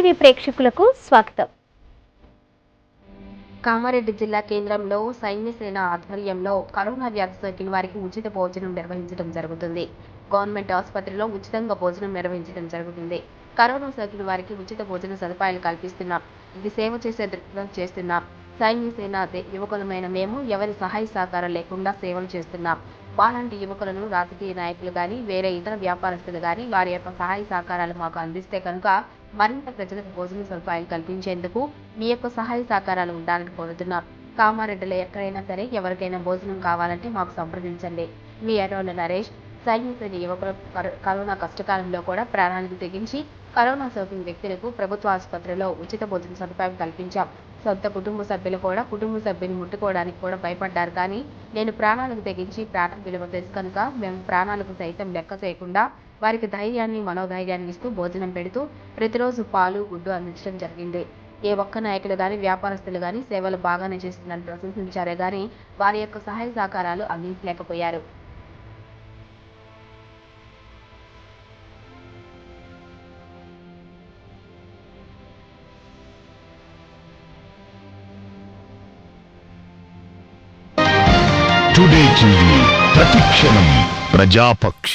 TV ప్రేక్షకులకు స్వాగతం. కామారెడ్డి జిల్లా కేంద్రంలో సైన్య సేన ఆధ్వర్యంలో కరోనా వ్యాధి సోకిన వారికి ఉచిత భోజనం నిర్వహించడం జరుగుతుంది. గవర్నమెంట్ ఆసుపత్రిలో ఉచితంగా భోజనం నిర్వహించడం జరుగుతుంది. కరోనా సోకిన వారికి ఉచిత భోజన సదుపాయాలు కల్పిస్తున్నాం. ఇది సేవ చేసే దృక్పథం చేస్తున్నాం. సైన్య సేన యువకులమైన మేము ఎవరి సహాయ సహకారం లేకుండా సేవలు చేస్తున్నాం. వాలాంటి యువకులను రాజకీయ నాయకులు కానీ వేరే ఇతర వ్యాపారస్తులు కానీ వారి యొక్క సహాయ సహకారాలు మాకు అందిస్తే కనుక మరింత ప్రజలకు భోజన సదుపాయాలు కల్పించేందుకు మీ యొక్క సహాయ సహకారాలు ఉండాలని కోరుతున్నాం. కామారెడ్డిలో ఎక్కడైనా సరే ఎవరికైనా భోజనం కావాలంటే మాకు సంప్రదించండి. మీ ఎర్రోళ్ళ నరేష్. సైన్య సేన యువకులు కరోనా కష్టకాలంలో కూడా ప్రాణాలకు తెగించి కరోనా సోకిన వ్యక్తులకు ప్రభుత్వ ఆసుపత్రిలో ఉచిత భోజన సదుపాయం కల్పించాం. సొంత కుటుంబ సభ్యులు కూడా కుటుంబ సభ్యుని ముట్టుకోవడానికి కూడా భయపడ్డారు. కానీ నేను ప్రాణాలకు తెగించి ప్రాణం విలువ తెలుసు కనుక మేము ప్రాణాలకు సైతం లెక్క చేయకుండా వారికి ధైర్యాన్ని మనోధైర్యాన్ని ఇస్తూ భోజనం పెడుతూ ప్రతిరోజు పాలు గుడ్డు అందించడం జరిగింది. ఏ ఒక్క నాయకులు కానీ వ్యాపారస్తులు కానీ సేవలు బాగానే చేస్తున్నారని ప్రశంసించారే కానీ వారి యొక్క సహాయ సహకారాలు అందించలేకపోయారు. టుడే టీవీ ప్రతిక్షణం ప్రజాపక్షం.